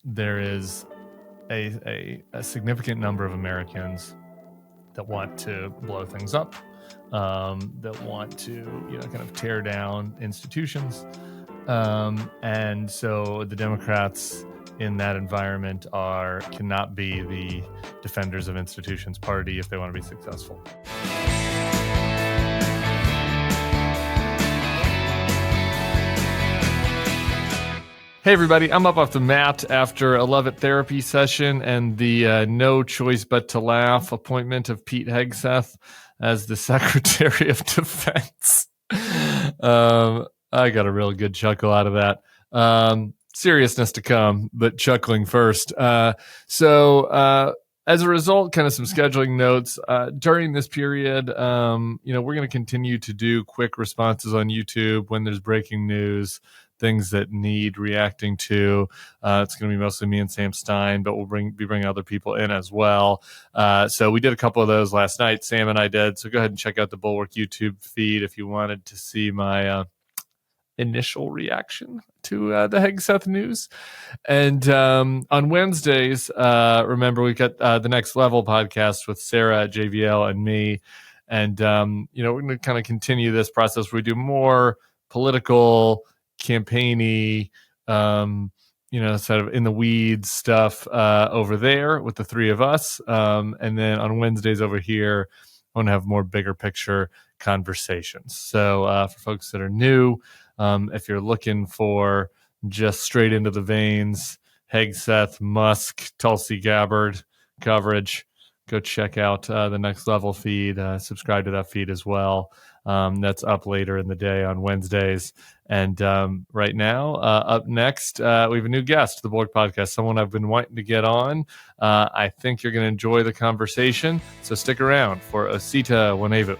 there is a significant number of Americans that want to blow things up, that want to kind of tear down institutions, and so the Democrats in that environment cannot be the defenders of institutions party if they want to be successful. Hey everybody, I'm up off the mat after a Love It therapy session and the no choice but to laugh appointment of Pete Hegseth as the Secretary of Defense. I got a real good chuckle out of that. Seriousness to come, but chuckling first. So as a result, kind of some scheduling notes during this period. We're going to continue to do quick responses on YouTube when there's breaking news, things that need reacting to. It's going to be mostly me and Sam Stein, but we'll be bringing other people in as well. So we did a couple of those last night. Sam and I did. So go ahead and check out the Bulwark YouTube feed if you wanted to see my initial reaction to the Hegseth news. And on Wednesdays, remember, we've got the Next Level podcast with Sarah at JVL and me. And, we're going to kind of continue this process where we do more political, campaigny, sort of in the weeds stuff over there with the three of us. And then on Wednesdays over here, I want to have more bigger picture conversations. So for folks that are new, if you're looking for just straight into the veins, Hegseth, Musk, Tulsi Gabbard coverage, go check out the Next Level feed. Subscribe to that feed as well. That's up later in the day on Wednesdays. And right now, up next, we have a new guest, the Bulwark Podcast, someone I've been wanting to get on. I think you're going to enjoy the conversation. So stick around for Osita Nwanevu.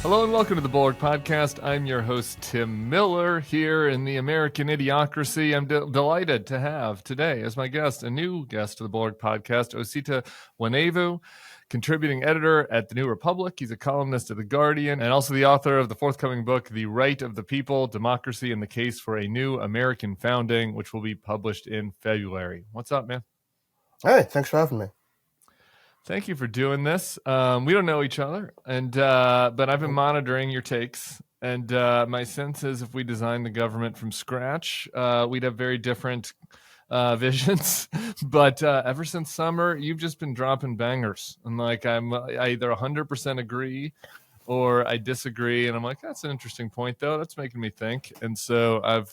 Hello and welcome to the Bulwark Podcast. I'm your host, Tim Miller, here in the American Idiocracy. I'm delighted to have today as my guest, a new guest to the Bulwark Podcast, Osita Nwanevu, contributing editor at The New Republic. He's a columnist at The Guardian and also the author of the forthcoming book, The Right of the People, Democracy and the Case for a New American Founding, which will be published in February. What's up, man? Hey, thanks for having me. Thank you for doing this. We don't know each other, but I've been monitoring your takes, and my sense is if we designed the government from scratch, we'd have very different visions. But ever since summer, you've just been dropping bangers, and I either 100% agree or I disagree, and I'm like, that's an interesting point, though. That's making me think, and so I've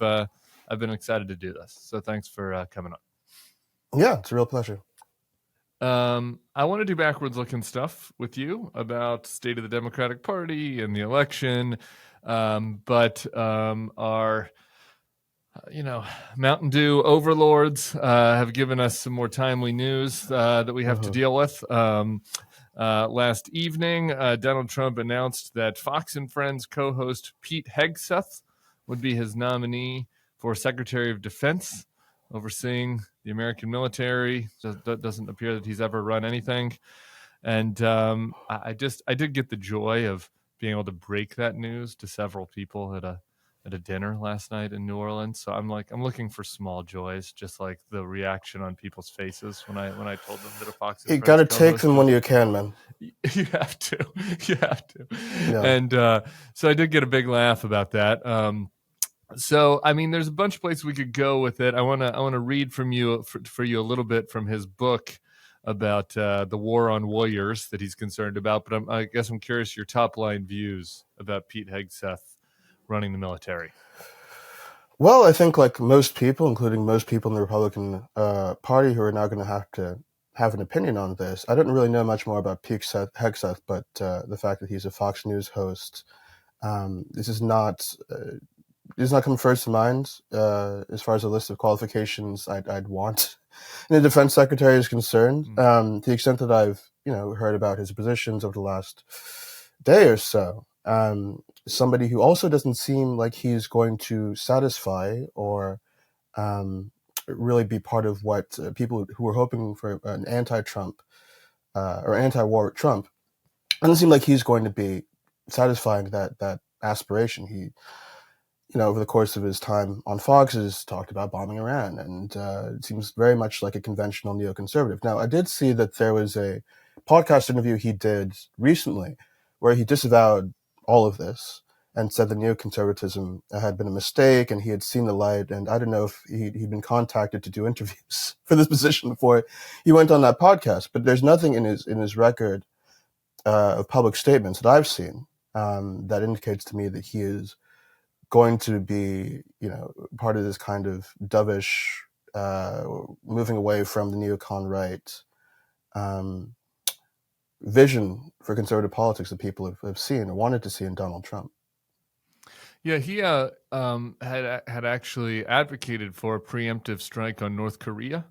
been excited to do this. So thanks for coming on. Yeah, it's a real pleasure. I want to do backwards looking stuff with you about state of the Democratic Party and the election. But our, Mountain Dew overlords have given us some more timely news that we have to deal with. Last evening, Donald Trump announced that Fox and Friends co-host Pete Hegseth would be his nominee for Secretary of Defense, overseeing the American military. That doesn't appear that he's ever run anything. And I did get the joy of being able to break that news to several people at a dinner last night in New Orleans. So I'm looking for small joys, just like the reaction on people's faces when I told them that a Fox. You got to take them when you can, man. You have to. Yeah. And so I did get a big laugh about that. So, I mean, there's a bunch of places we could go with it. I want to read from you for you a little bit from his book about the war on warriors that he's concerned about. But I guess I'm curious your top line views about Pete Hegseth running the military. Well, I think like most people, including most people in the Republican Party who are now going to have an opinion on this, I don't really know much more about Pete Hegseth, but the fact that he's a Fox News host, this is not come first to mind as far as a list of qualifications I'd want in a defense secretary is concerned. To the extent that I've heard about his positions over the last day or so, somebody who also doesn't seem like he's going to satisfy or really be part of what people who were hoping for an anti-Trump or anti-war Trump, doesn't seem like he's going to be satisfying that aspiration. over the course of his time on Fox, has talked about bombing Iran, and it seems very much like a conventional neoconservative. Now, I did see that there was a podcast interview he did recently where he disavowed all of this and said that neoconservatism had been a mistake and he had seen the light. And I don't know if he'd been contacted to do interviews for this position before he went on that podcast, but there's nothing in his record of public statements that I've seen that indicates to me that he is going to be, part of this kind of dovish, moving away from the neocon right vision for conservative politics that people have seen or wanted to see in Donald Trump. Yeah, he had actually advocated for a preemptive strike on North Korea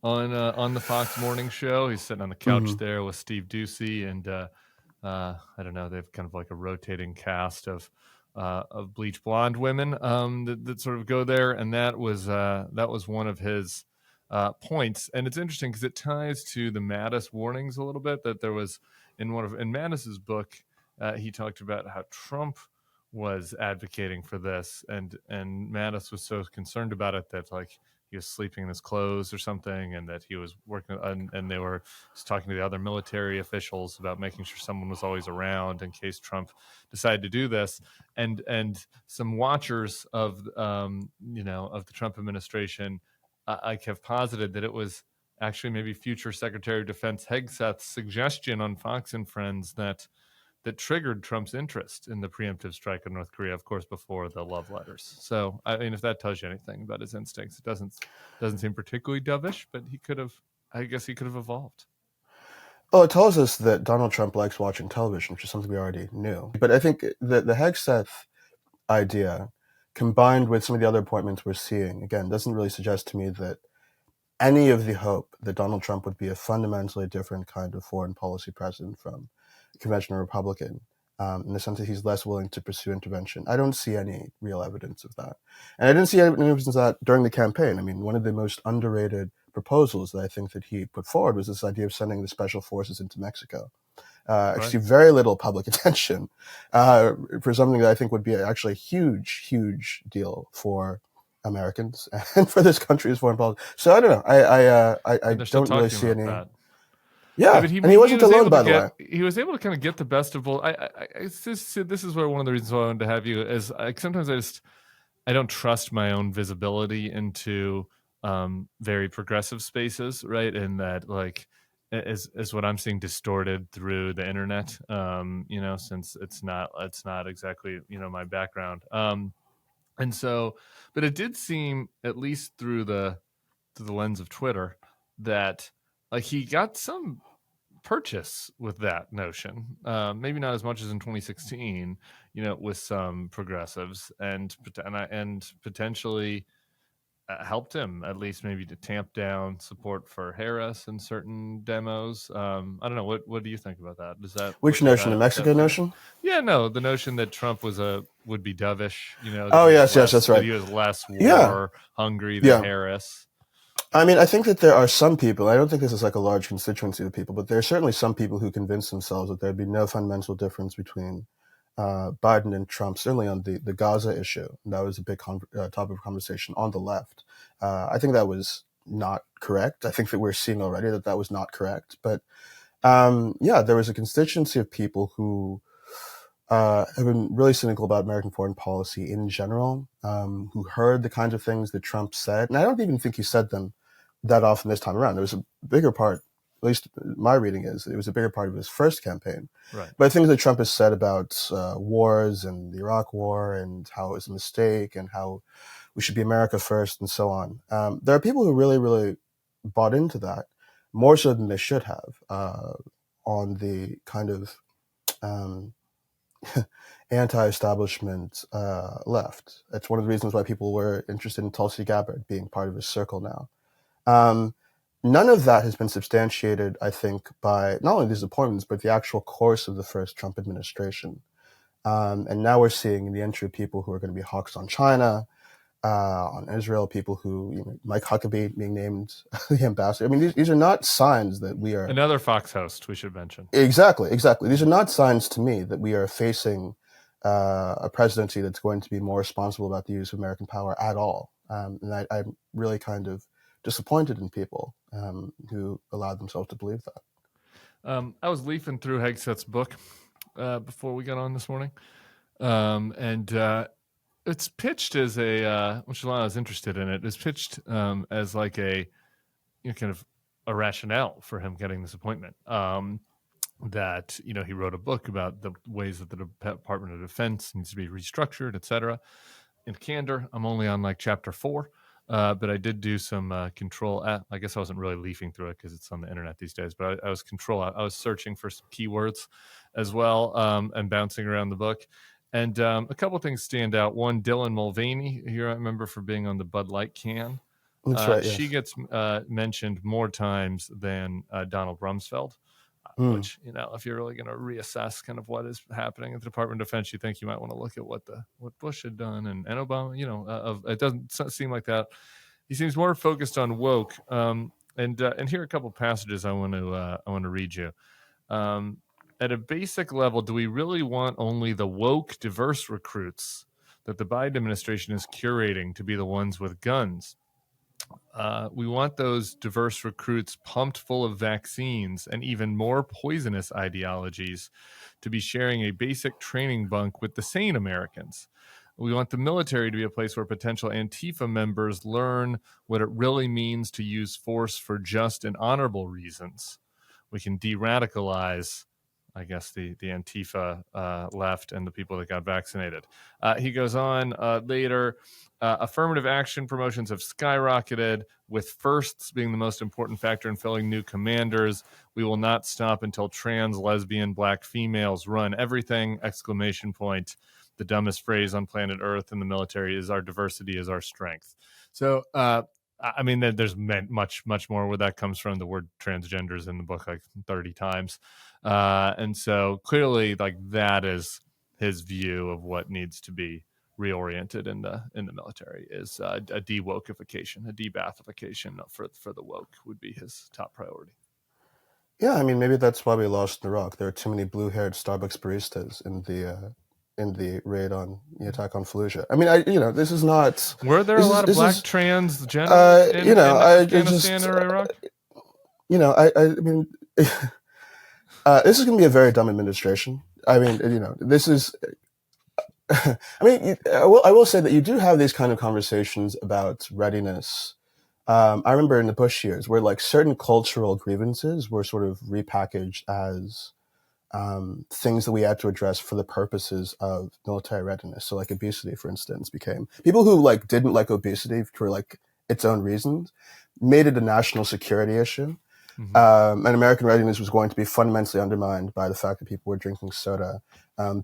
on the Fox Morning Show. He's sitting on the couch there with Steve Doocy, and I don't know, they've kind of like a rotating cast of bleach blonde women that sort of go there, and that was one of his points. And it's interesting because it ties to the Mattis warnings a little bit. That there was in Mattis's book, he talked about how Trump was advocating for this, and Mattis was so concerned about it that like he was sleeping in his clothes or something, and that he was working and they were just talking to the other military officials about making sure someone was always around in case Trump decided to do this. And some watchers of of the Trump administration have posited that it was actually maybe future Secretary of Defense Hegseth's suggestion on Fox and Friends that triggered Trump's interest in the preemptive strike on North Korea, of course, before the love letters. So, I mean, if that tells you anything about his instincts, it doesn't seem particularly dovish, but he could have evolved. Oh, it tells us that Donald Trump likes watching television, which is something we already knew. But I think the Hegseth idea, combined with some of the other appointments we're seeing, again, doesn't really suggest to me that any of the hope that Donald Trump would be a fundamentally different kind of foreign policy president from conventional Republican, in the sense that he's less willing to pursue intervention. I don't see any real evidence of that. And I didn't see any evidence of that during the campaign. I mean, one of the most underrated proposals that I think that he put forward was this idea of sending the special forces into Mexico. Actually, very little public attention for something that I think would be actually a huge, huge deal for Americans and for this country's foreign policy. So I don't know. I don't really see any. That. Yeah, but he wasn't alone, by the way. He was able to kind of get the best of both. This is where one of the reasons why I wanted to have you is sometimes I don't trust my own visibility into very progressive spaces, right? And that like is what I'm seeing distorted through the internet, since it's not exactly my background. And so, but it did seem, at least through the lens of Twitter, that like he got some purchase with that notion, maybe not as much as in 2016, with some progressives, and potentially helped him at least maybe to tamp down support for Harris in certain demos. I don't know. What do you think about that? Does that which notion? The Mexico notion? Yeah, no, the notion that Trump would be dovish. Yes, that's right. That he was less war hungry than Harris. I mean, I think that there are some people, I don't think this is like a large constituency of people, but there are certainly some people who convince themselves that there'd be no fundamental difference between Biden and Trump, certainly on the Gaza issue. That was a big topic of conversation on the left. I think that was not correct. I think that we're seeing already that was not correct. But there was a constituency of people who have been really cynical about American foreign policy in general, who heard the kinds of things that Trump said. And I don't even think he said them that often this time around. There was a bigger part, at least my reading is, it was a bigger part of his first campaign. Right. But things that Trump has said about wars and the Iraq War and how it was a mistake and how we should be America first and so on. There are people who really, really bought into that, more so than they should have, on the kind of anti-establishment left. It's one of the reasons why people were interested in Tulsi Gabbard being part of his circle now. None of that has been substantiated, I think, by not only these appointments, but the actual course of the first Trump administration. And now we're seeing in the entry people who are going to be hawks on China, on Israel, people who, Mike Huckabee being named the ambassador. I mean, these are not signs that we are... Another Fox host, we should mention. Exactly. These are not signs to me that we are facing a presidency that's going to be more responsible about the use of American power at all. And I'm really kind of disappointed in people who allowed themselves to believe that. I was leafing through Hegseth's book before we got on this morning, and it's pitched as which is why I was interested in it. It's pitched as like a kind of a rationale for him getting this appointment. That he wrote a book about the ways that the Department of Defense needs to be restructured, et cetera. In candor, I'm only on like chapter 4. But I did do some control. I guess I wasn't really leafing through it because it's on the internet these days. But I was I was searching for some keywords as well, and bouncing around the book. And a couple of things stand out. One, Dylan Mulvaney, here I remember for being on the Bud Light can. That's right. She Yes. gets mentioned more times than Donald Rumsfeld. Which, if you're really going to reassess kind of what is happening at the Department of Defense, you think you might want to look at what Bush had done and Obama. It doesn't seem like that. He seems more focused on woke. And here are a couple passages I want to read you. At a basic level, do we really want only the woke, diverse recruits that the Biden administration is curating to be the ones with guns? We want those diverse recruits pumped full of vaccines and even more poisonous ideologies to be sharing a basic training bunk with the sane Americans. We want the military to be a place where potential Antifa members learn what it really means to use force for just and honorable reasons. We can de-radicalize, I guess, the Antifa left and the people that got vaccinated. He goes on later. Affirmative action promotions have skyrocketed, with firsts being the most important factor in filling new commanders. We will not stop until trans, lesbian, black females run everything! Exclamation point. The dumbest phrase on planet Earth in the military is our diversity is our strength. So, I mean, there's much more where that comes from. The word transgender is in the book like 30 times. And so clearly, like, that is his view of what needs to be reoriented in the military is a de-wokeification, a de-bathification for the woke would be his top priority. Yeah, I mean, maybe that's why we lost in Iraq. There are too many blue-haired Starbucks baristas in the raid on the attack on Fallujah. I mean, this is not. Were there a lot of black trans generals in Afghanistan or Iraq? I mean, this is going to be a very dumb administration. I mean, this is. I mean, I will say that you do have these kind of conversations about readiness. I remember in the Bush years where like certain cultural grievances were sort of repackaged as things that we had to address for the purposes of military readiness. So like obesity, for instance, became people who like didn't like obesity for like its own reasons, made it a national security issue. And American readiness was going to be fundamentally undermined by the fact that people were drinking soda.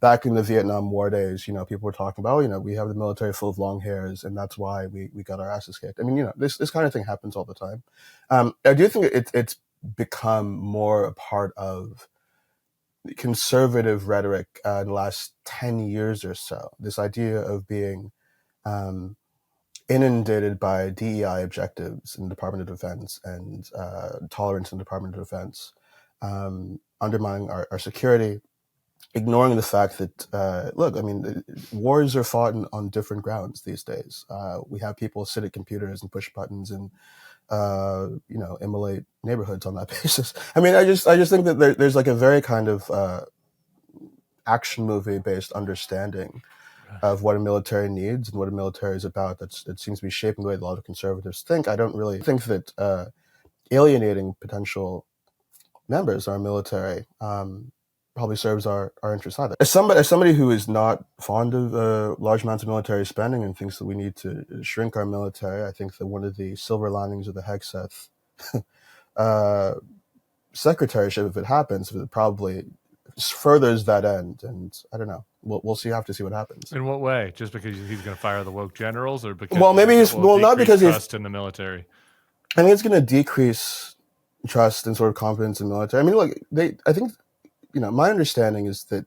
Back in the Vietnam War days, people were talking about, we have the military full of long hairs, and that's why we got our asses kicked. I mean, this kind of thing happens all the time. I do think it's become more a part of conservative rhetoric in the last 10 years or so. This idea of being inundated by DEI objectives in the Department of Defense and tolerance in the Department of Defense, undermining our security, ignoring the fact that, look, I mean, wars are fought on different grounds these days. We have people sit at computers and push buttons and, immolate neighborhoods on that basis. I mean, I just think that there's like a very kind of action movie based understanding of what a military needs and what a military is about that seems to be shaping the way a lot of conservatives think. I don't really think that alienating potential members of our military probably serves our interests either. As somebody who is not fond of large amounts of military spending and thinks that we need to shrink our military, I think that one of the silver linings of the Hegseth secretaryship, if it happens, it probably furthers that end. And I don't know. We'll see. Have to see what happens. In what way? Just because he's going to fire the woke generals, or because not because trust in the military. I think it's going to decrease trust and sort of confidence in the military. I mean, look, I think, my understanding is that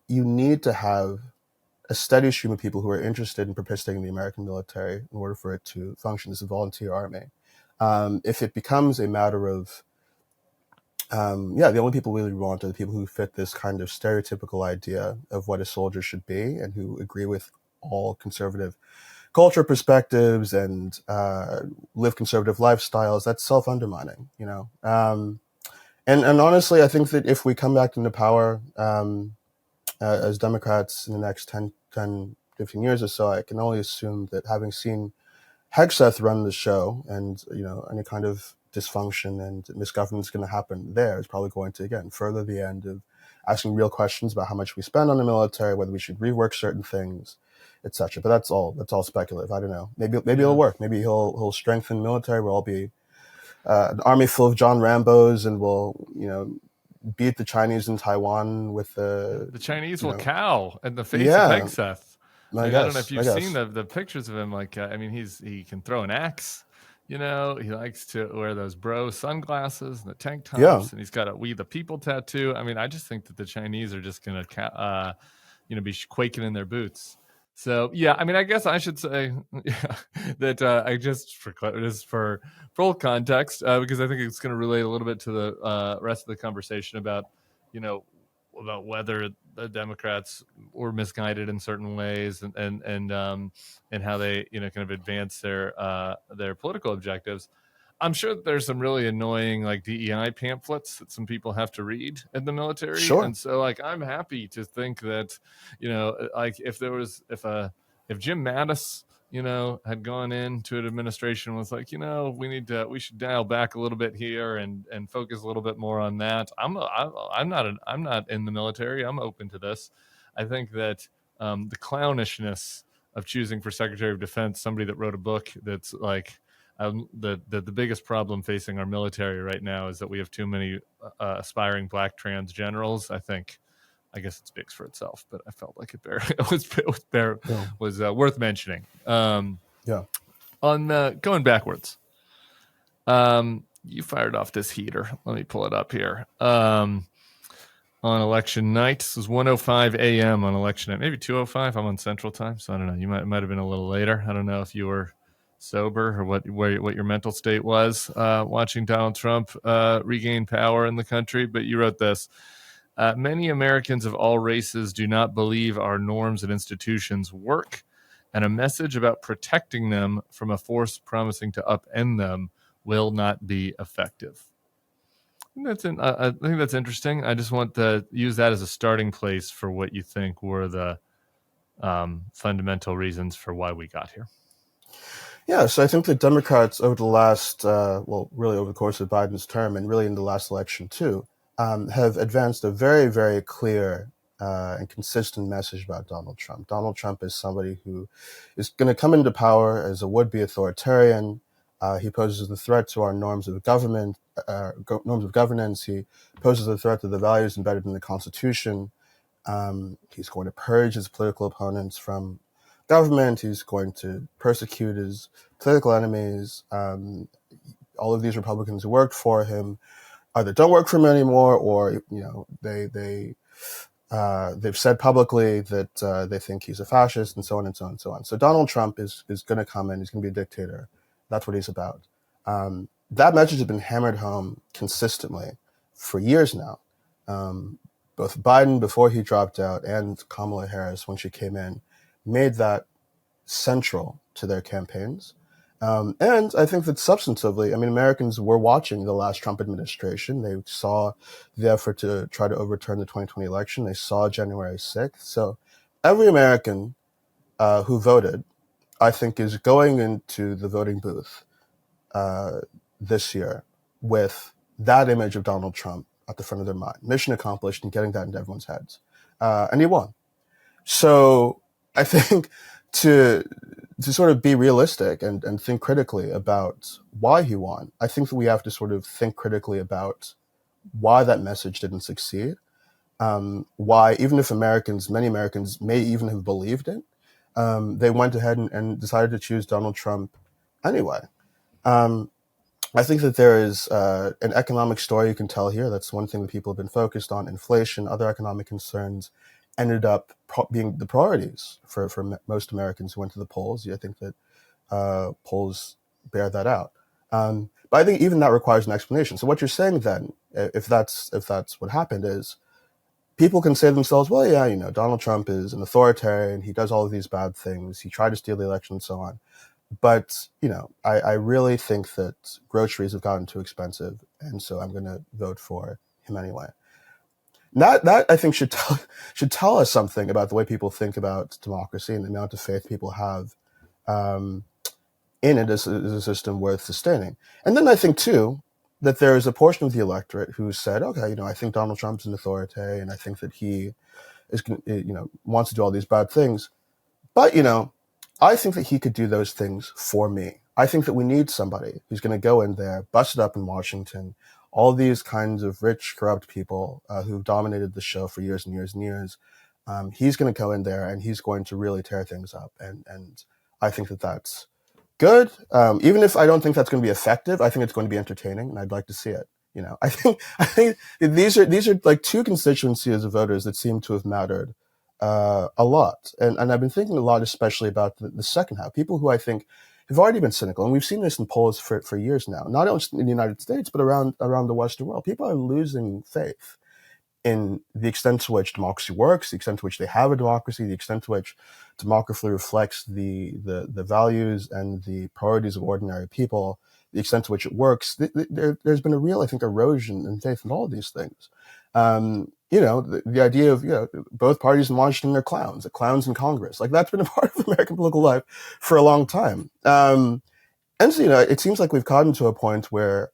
you need to have a steady stream of people who are interested in participating in the American military in order for it to function as a volunteer army. If it becomes a matter of the only people we really want are the people who fit this kind of stereotypical idea of what a soldier should be and who agree with all conservative culture perspectives and live conservative lifestyles. That's self-undermining, you know. And honestly, I think that if we come back into power as Democrats in the next 15 years or so, I can only assume that having seen Hegseth run the show and, you know, any kind of dysfunction and misgovernance going to happen there is probably going to, again, further the end of asking real questions about how much we spend on the military, whether we should rework certain things, etc. But that's all speculative. I don't know. Maybe it'll work. Maybe he'll strengthen military. We'll all be an army full of John Rambos, and we'll, you know, beat the Chinese in Taiwan with the Chinese will know, cow in the face of Hegseth. I don't know if you've seen the pictures of him. Like, I mean, he can throw an axe. You know, he likes to wear those bro sunglasses and the tank tops, and he's got a "We the People" tattoo. I mean, I just think that the Chinese are just going to, be quaking in their boots. So yeah, I mean, I guess I should say that I just for full context, because I think it's going to relate a little bit to the rest of the conversation about, you know, about whether the Democrats were misguided in certain ways and how they, you know, kind of advance their political objectives. I'm sure that there's some really annoying like DEI pamphlets that some people have to read in the military. Sure. And so like I'm happy to think that, you know, like if Jim Mattis, you know, had gone into an administration and was like, you know, we should dial back a little bit here and focus a little bit more on that. I'm not in the military. I'm open to this. I think that the clownishness of choosing for Secretary of Defense somebody that wrote a book that's like the biggest problem facing our military right now is that we have too many aspiring black trans generals. I guess it speaks for itself, but I felt like it was worth mentioning. On going backwards, you fired off this heater. Let me pull it up here. On election night, this was 1:05 a.m. on election night, maybe 2:05. I'm on Central Time, so I don't know. You might have been a little later. I don't know if you were sober or what your mental state was watching Donald Trump regain power in the country, but you wrote this. Many Americans of all races do not believe our norms and institutions work, and a message about protecting them from a force promising to upend them will not be effective. I think that's interesting. I just want to use that as a starting place for what you think were the fundamental reasons for why we got here. Yeah, so I think the Democrats over the last, really over the course of Biden's term and really in the last election too, have advanced a very, very clear and consistent message about Donald Trump. Donald Trump is somebody who is going to come into power as a would-be authoritarian. He poses a threat to our norms of government, norms of governance. He poses a threat to the values embedded in the Constitution. He's going to purge his political opponents from government. He's going to persecute his political enemies. All of these Republicans who worked for him either don't work for him anymore, or you know they've said publicly that they think he's a fascist, and so on and so on and so on. So Donald Trump is going to come in. He's going to be a dictator. That's what he's about. That message has been hammered home consistently for years now. Both Biden before he dropped out and Kamala Harris when she came in made that central to their campaigns. And I think that substantively, I mean, Americans were watching the last Trump administration. They saw the effort to try to overturn the 2020 election. They saw January 6th. So every American who voted, I think, is going into the voting booth this year with that image of Donald Trump at the front of their mind. Mission accomplished and getting that into everyone's heads. And he won. So I think to sort of be realistic and think critically about why he won, I think that we have to sort of think critically about why that message didn't succeed. Why, even if many Americans may even have believed it, they went ahead and decided to choose Donald Trump anyway. I think that there is an economic story you can tell here. That's one thing that people have been focused on. Inflation, other economic concerns ended up being the priorities for most Americans who went to the polls. I think that polls bear that out. But I think even that requires an explanation. So what you're saying then if that's what happened, is people can say to themselves, well, yeah, Donald Trump is an authoritarian. He does all of these bad things. He tried to steal the election and so on. But, I really think that groceries have gotten too expensive. And so I'm going to vote for him anyway. That I think should tell us something about the way people think about democracy and the amount of faith people have in it as a system worth sustaining. And then I think, too, that there is a portion of the electorate who said, okay, I think Donald Trump's an authoritarian. I think that he is, wants to do all these bad things. But, I think that he could do those things for me. I think that we need somebody who's going to go in there, bust it up in Washington, all these kinds of rich, corrupt people who've dominated the show for years and years and years. He's going to go in there and he's going to really tear things up. And I think that that's good. Even if I don't think that's going to be effective, I think it's going to be entertaining and I'd like to see it. I think these are like two constituencies of voters that seem to have mattered a lot. And I've been thinking a lot, especially about the second half, people who I think have already been cynical. And we've seen this in polls for years now, not only in the United States, but around the Western world. People are losing faith in the extent to which democracy works, the extent to which they have a democracy, the extent to which democracy reflects the values and the priorities of ordinary people, the extent to which it works. There's been a real, I think, erosion in faith in all of these things. The idea of, both parties in Washington are clowns in Congress. Like, that's been a part of American political life for a long time. And so, it seems like we've gotten to a point where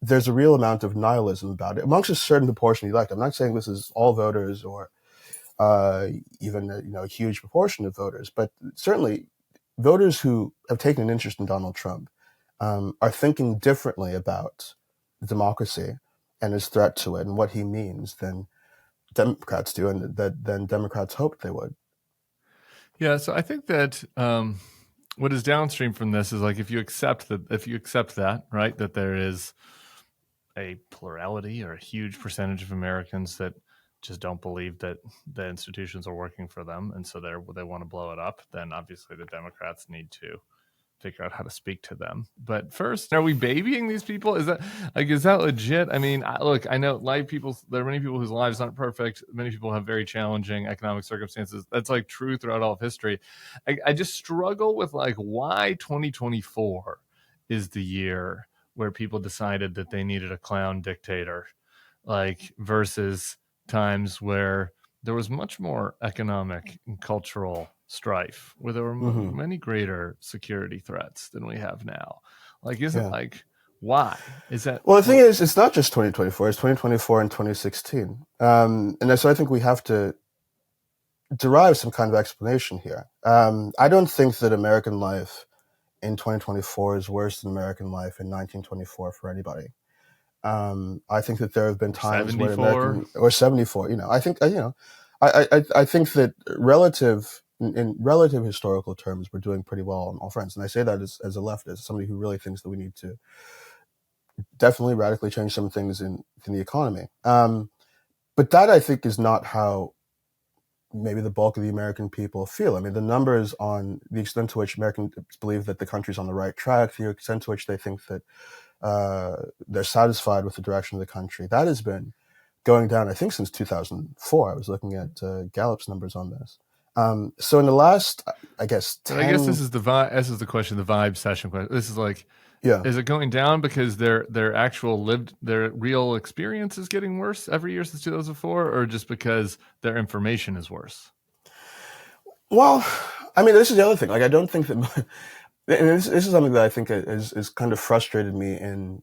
there's a real amount of nihilism about it amongst a certain proportion of the elect. I'm not saying this is all voters or even a huge proportion of voters, but certainly voters who have taken an interest in Donald Trump are thinking differently about democracy and his threat to it and what he means than Democrats do, and than Democrats hoped they would. Yeah, so I think that what is downstream from this is, like, if you accept that, right, that there is a plurality or a huge percentage of Americans that just don't believe that the institutions are working for them, and so they want to blow it up, then obviously the Democrats need to figure out how to speak to them. But first, are we babying these people? Is that legit? I mean, look, I know there are many people whose lives aren't perfect. Many people have very challenging economic circumstances. That's like true throughout all of history. I just struggle with, like, why 2024 is the year where people decided that they needed a clown dictator, like, versus times where there was much more economic and cultural strife, where there were many greater security threats than we have now. Like, why is that? Well, the thing is, it's not just 2024, it's 2024 and 2016. And so I think we have to derive some kind of explanation here. I don't think that American life in 2024 is worse than American life in 1924 for anybody. I think that there have been times when American, or 74, I think, I think that in relative historical terms, we're doing pretty well on all fronts. And I say that as a leftist, somebody who really thinks that we need to definitely radically change some things in the economy. But that, I think, is not how maybe the bulk of the American people feel. I mean, the numbers on the extent to which Americans believe that the country's on the right track, the extent to which they think that they're satisfied with the direction of the country, that has been going down, I think, since 2004. I was looking at Gallup's numbers on this. So in the last, I guess, 10... I guess this is the question, the vibe session question. This is like, is it going down because their real experience is getting worse every year since 2004, or just because their information is worse? Well, I mean, this is the other thing. Like, I don't think that, and this is something that I think is kind of frustrated me in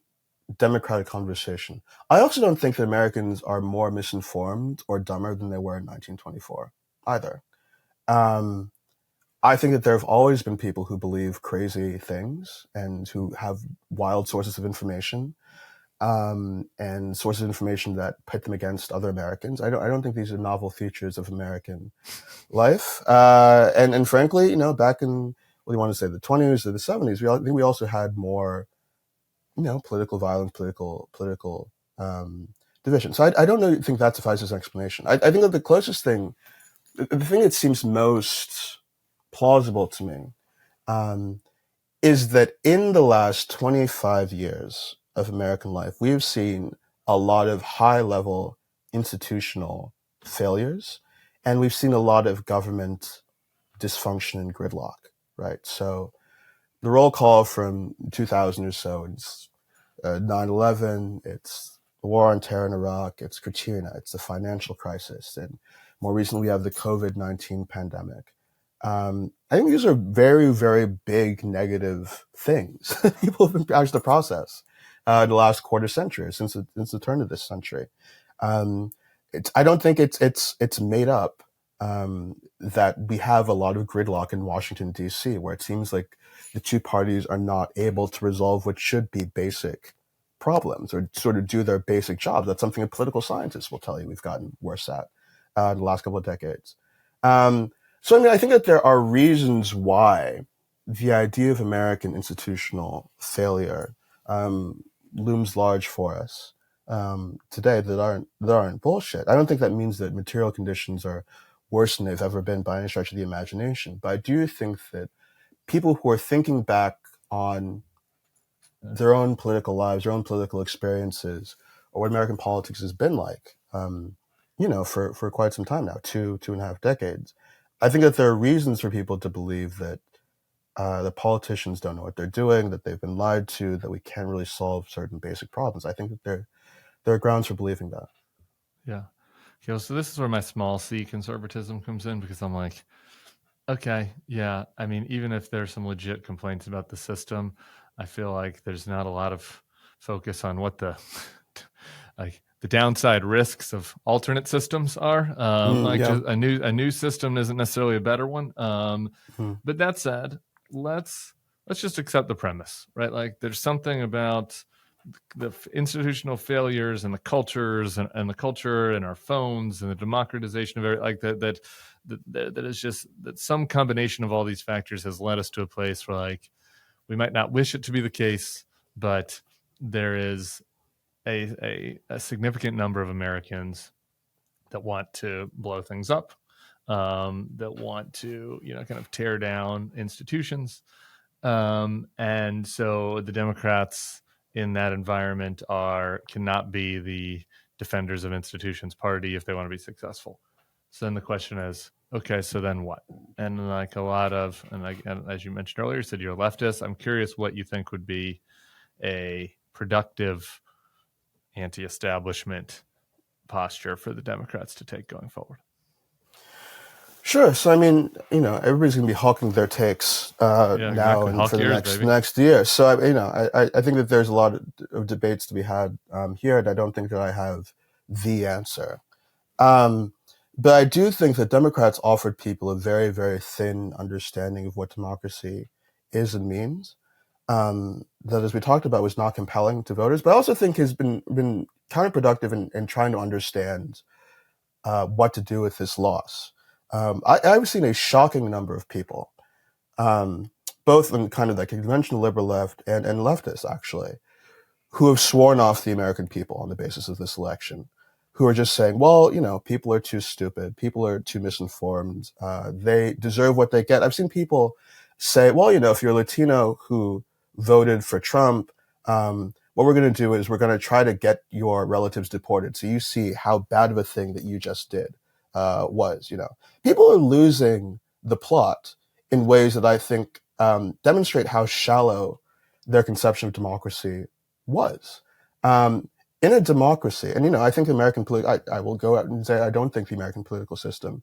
democratic conversation. I also don't think that Americans are more misinformed or dumber than they were in 1924 either. I think that there have always been people who believe crazy things and who have wild sources of information, and sources of information that pit them against other Americans. I don't think these are novel features of American life. And frankly, back in, what do you want to say, the 20s or the 70s, I think we also had more, political violence, political division. So I don't think that suffices as an explanation. I think that the closest thing, the thing that seems most plausible to me, is that in the last 25 years of American life, we have seen a lot of high-level institutional failures, and we've seen a lot of government dysfunction and gridlock, right? So the roll call from 2000 or so, it's 9/11, it's the war on terror in Iraq, it's Katrina, it's the financial crisis, and more recently we have the COVID-19 pandemic. I think these are very, very big negative things people have been asked to process in the last quarter century, since the turn of this century. I don't think it's made up that we have a lot of gridlock in Washington, D.C., where it seems like the two parties are not able to resolve what should be basic problems or sort of do their basic jobs. That's something that political scientists will tell you we've gotten worse at in the last couple of decades. So, I mean, I think that there are reasons why the idea of American institutional failure looms large for us today that aren't bullshit. I don't think that means that material conditions are worse than they've ever been by any stretch of the imagination. But I do think that people who are thinking back on their own political lives, their own political experiences, or what American politics has been like, for quite some time now, two and a half decades. I think that there are reasons for people to believe that the politicians don't know what they're doing, that they've been lied to, that we can't really solve certain basic problems. I think that there are grounds for believing that. Yeah. Okay, so this is where my small c conservatism comes in, because I'm like, okay, yeah. I mean, even if there's some legit complaints about the system, I feel like there's not a lot of focus on what the like the downside risks of alternate systems are. Just a new system isn't necessarily a better one. But that said, let's just accept the premise, right? Like, there's something about the institutional failures and the cultures and the culture and our phones and the democratization of it, like that is just that some combination of all these factors has led us to a place where, like, we might not wish it to be the case, but there is a significant number of Americans that want to blow things up, that want to, kind of tear down institutions. And so the Democrats in that environment cannot be the defenders of institutions party if they want to be successful. So then the question is, okay, so then what? And like and as you mentioned earlier, you said you're a leftist. I'm curious what you think would be a productive anti-establishment posture for the Democrats to take going forward. Sure. So, I mean, everybody's going to be hawking their takes now and for the next year. So, I think that there's a lot of debates to be had here, and I don't think that I have the answer. But I do think that Democrats offered people a very, very thin understanding of what democracy is and means. That, as we talked about, was not compelling to voters, but I also think has been counterproductive in trying to understand what to do with this loss. I've seen a shocking number of people, both in kind of the conventional liberal left and leftists, actually, who have sworn off the American people on the basis of this election, who are just saying, well, people are too stupid, people are too misinformed, they deserve what they get. I've seen people say, well, if you're Latino who voted for Trump, what we're going to do is we're going to try to get your relatives deported, so you see how bad of a thing that you just did was. People are losing the plot in ways that I think demonstrate how shallow their conception of democracy was. In a democracy, and I think I will go out and say I don't think the American political system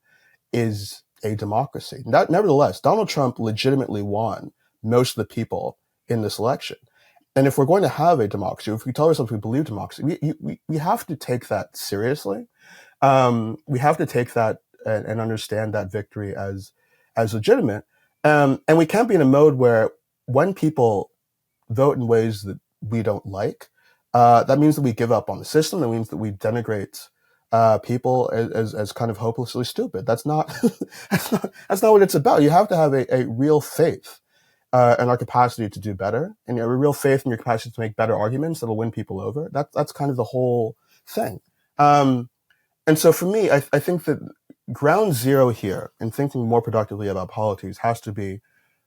is a democracy. Nevertheless, Donald Trump legitimately won most of the people in this election. And if we're going to have a democracy, if we tell ourselves we believe democracy, we have to take that seriously. We have to take that and understand that victory as legitimate. And we can't be in a mode where when people vote in ways that we don't like, that means that we give up on the system. That means that we denigrate people as kind of hopelessly stupid. That's not that's not what it's about. You have to have a real faith in our capacity to do better, and a real faith in your capacity to make better arguments that'll win people over. That's kind of the whole thing. And so for me, I think that ground zero here in thinking more productively about politics has to be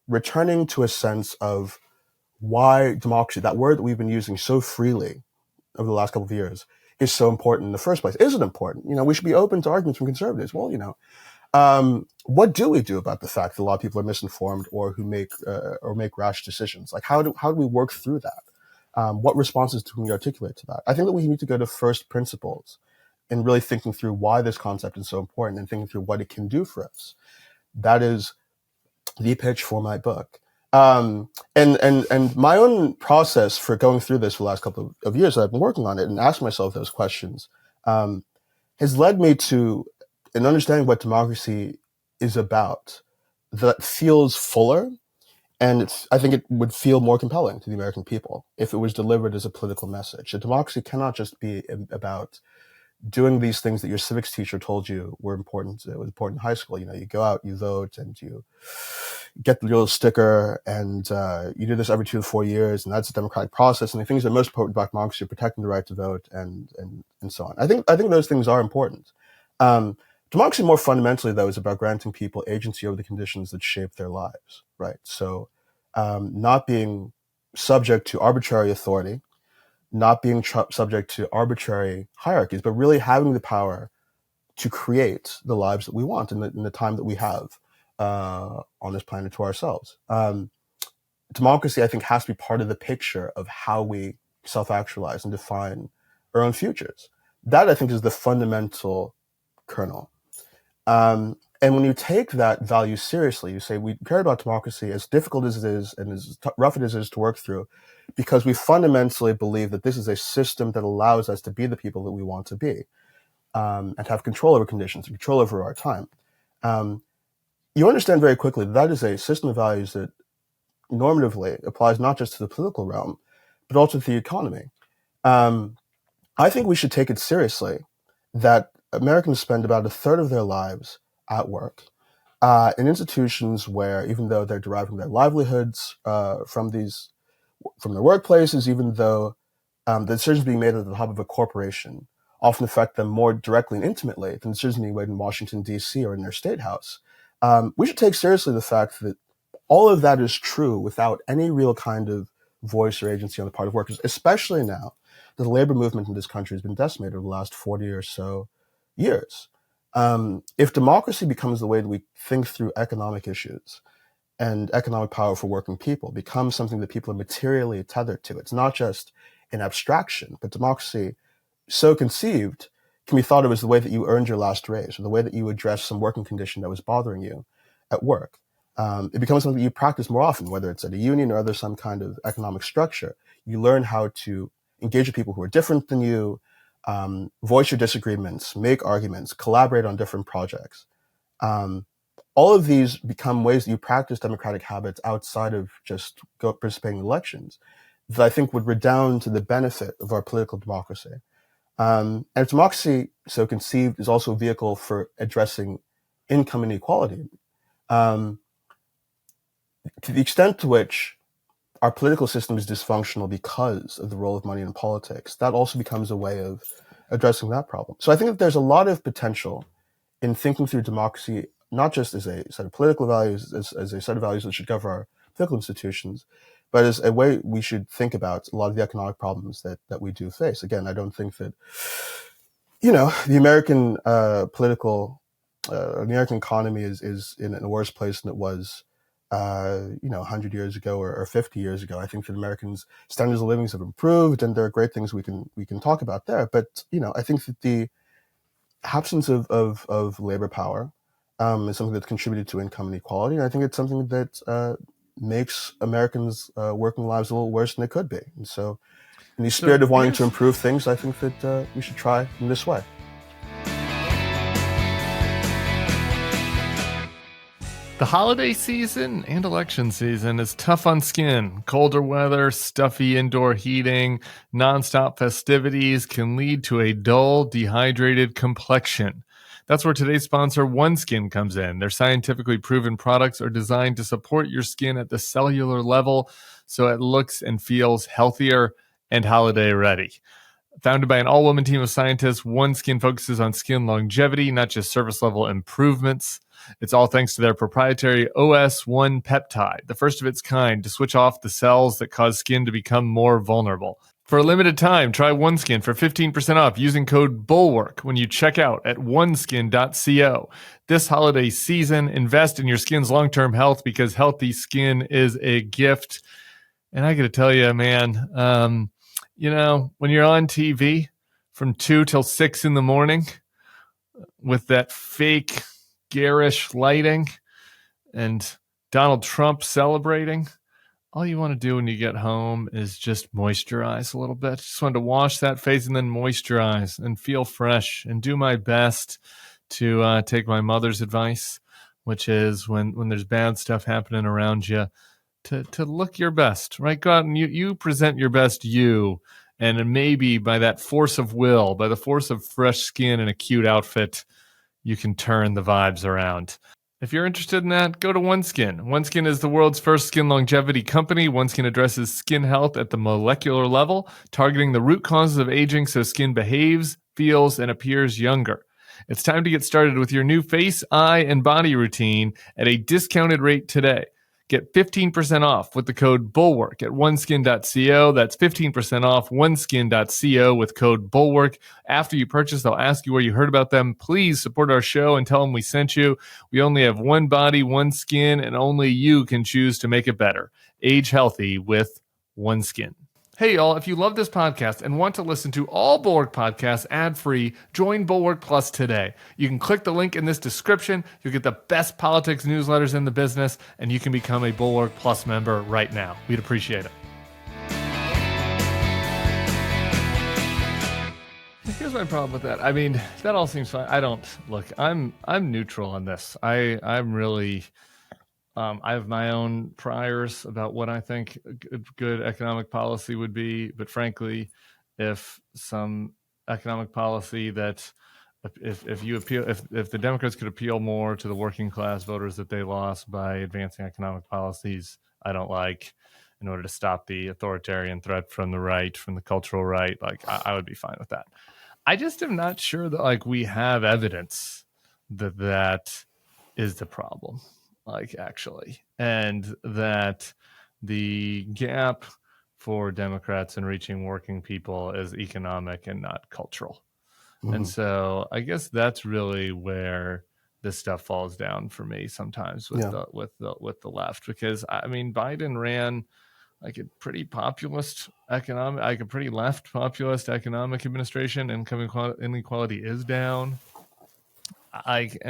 returning to a sense of why democracy, that word that we've been using so freely over the last couple of years, is so important in the first place. Is it important? We should be open to arguments from conservatives. Well, what do we do about the fact that a lot of people are misinformed or who make rash decisions? Like, how do we work through that? What responses do we articulate to that? I think that we need to go to first principles and really thinking through why this concept is so important and thinking through what it can do for us. That is the pitch for my book. And my own process for going through this for the last couple of years that I've been working on it and asking myself those questions has led me to an understanding what democracy is about that feels fuller. And I think it would feel more compelling to the American people if it was delivered as a political message. That democracy cannot just be about doing these things that your civics teacher told you were important. It was important in high school. You go out, you vote, and you get the little sticker, and you do this every 2 to 4 years, and that's a democratic process. And the things that are most important about democracy are protecting the right to vote and so on. I think those things are important. Democracy, more fundamentally, though, is about granting people agency over the conditions that shape their lives, right? So not being subject to arbitrary authority, not being subject to arbitrary hierarchies, but really having the power to create the lives that we want in the time that we have on this planet to ourselves. Democracy, I think, has to be part of the picture of how we self-actualize and define our own futures. That, I think, is the fundamental kernel. And when you take that value seriously, you say we care about democracy, as difficult as it is and as rough as it is to work through, because we fundamentally believe that this is a system that allows us to be the people that we want to be, and to have control over conditions, and control over our time. You understand very quickly that is a system of values that normatively applies not just to the political realm, but also to the economy. I think we should take it seriously that Americans spend about a third of their lives at work, in institutions where, even though they're deriving their livelihoods from their workplaces, even though the decisions being made at the top of a corporation often affect them more directly and intimately than decisions being made in Washington, D.C. or in their state house, we should take seriously the fact that all of that is true without any real kind of voice or agency on the part of workers, especially now that the labor movement in this country has been decimated over the last 40 or so years. If democracy becomes the way that we think through economic issues and economic power for working people becomes something that people are materially tethered to, it's not just an abstraction, but democracy so conceived can be thought of as the way that you earned your last raise or the way that you addressed some working condition that was bothering you at work. It becomes something that you practice more often, whether it's at a union or other some kind of economic structure. You learn how to engage with people who are different than you, voice your disagreements, make arguments, collaborate on different projects. All of these become ways that you practice democratic habits outside of just participating in elections that I think would redound to the benefit of our political democracy. And if democracy, so conceived, is also a vehicle for addressing income inequality, to the extent to which our political system is dysfunctional because of the role of money in politics, that also becomes a way of addressing that problem. So I think that there's a lot of potential in thinking through democracy, not just as a set of political values, as a set of values that should govern our political institutions, but as a way we should think about a lot of the economic problems that we do face. Again, I don't think that, the American American economy is in a worse place than it was 100 years ago or 50 years ago. I think that Americans' standards of living have improved, and there are great things we can talk about there. But I think that the absence of labor power is something that's contributed to income inequality, and I think it's something that makes Americans' working lives a little worse than they could be. And so, in the spirit of wanting to improve things, I think that we should try in this way. The holiday season and election season is tough on skin. Colder weather, stuffy indoor heating, nonstop festivities can lead to a dull, dehydrated complexion. That's where today's sponsor, OneSkin, comes in. Their scientifically proven products are designed to support your skin at the cellular level so it looks and feels healthier and holiday ready. Founded by an all-woman team of scientists, OneSkin focuses on skin longevity, not just surface-level improvements. It's all thanks to their proprietary OS1 peptide, the first of its kind to switch off the cells that cause skin to become more vulnerable. For a limited time, try OneSkin for 15% off using code BULWARK when you check out at oneskin.co. This holiday season, invest in your skin's long-term health because healthy skin is a gift. And I got to tell you, man, when you're on TV from 2 till 6 in the morning with that fake garish lighting and Donald Trump celebrating, all you want to do when you get home is just moisturize a little bit. Just wanted to wash that face and then moisturize and feel fresh and do my best to take my mother's advice, which is when there's bad stuff happening around you, to look your best, right? Go out and you present your best you, and maybe by that force of will, by the force of fresh skin and a cute outfit, you can turn the vibes around. If you're interested in that, go to OneSkin. OneSkin is the world's first skin longevity company. OneSkin addresses skin health at the molecular level, targeting the root causes of aging so skin behaves, feels, and appears younger. It's time to get started with your new face, eye, and body routine at a discounted rate today. Get 15% off with the code BULWARK at oneskin.co. That's 15% off oneskin.co with code BULWARK. After you purchase, they'll ask you where you heard about them. Please support our show and tell them we sent you. We only have one body, one skin, and only you can choose to make it better. Age healthy with OneSkin. Hey, y'all, if you love this podcast and want to listen to all Bulwark podcasts ad-free, join Bulwark Plus today. You can click the link in this description. You'll get the best politics newsletters in the business, and you can become a Bulwark Plus member right now. We'd appreciate it. Here's my problem with that. I mean, that all seems fine. I'm neutral on this. I'm really... I have my own priors about what I think good economic policy would be, but frankly, if some economic policy that if the Democrats could appeal more to the working class voters that they lost by advancing economic policies I don't like in order to stop the authoritarian threat from the right, from the cultural right, like I would be fine with that. I just am not sure that we have evidence that is the problem. Actually, and that the gap for Democrats in reaching working people is economic and not cultural. Mm-hmm. And so I guess that's really where this stuff falls down for me sometimes with the left, because I mean, Biden ran a pretty populist economic, a pretty left populist economic administration. Income inequality is down. There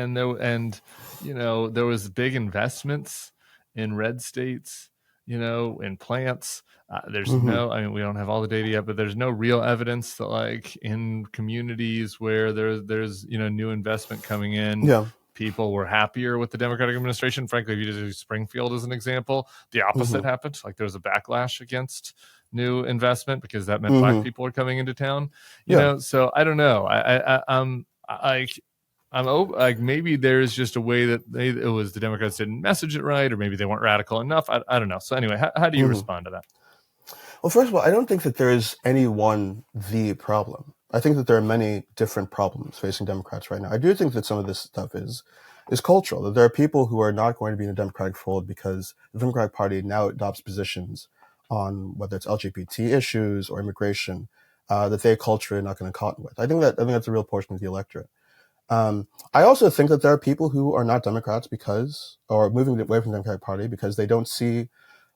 was big investments in red states, in plants. There's we don't have all the data yet, but there's no real evidence that in communities where there's new investment coming in, people were happier with the Democratic administration. Frankly, if you just use Springfield as an example, the opposite happened. There was a backlash against new investment because that meant black people are coming into town. You know, so I don't know. Maybe there's just a way that it was the Democrats didn't message it right, or maybe they weren't radical enough. I don't know. So anyway, how do you respond to that? Well, first of all, I don't think that there is any the problem. I think that there are many different problems facing Democrats right now. I do think that some of this stuff is cultural, that there are people who are not going to be in the Democratic fold because the Democratic Party now adopts positions on whether it's LGBT issues or immigration that they culturally are not going to cotton with. I think that's a real portion of the electorate. I also think that there are people who are not Democrats or moving away from the Democratic Party because they don't see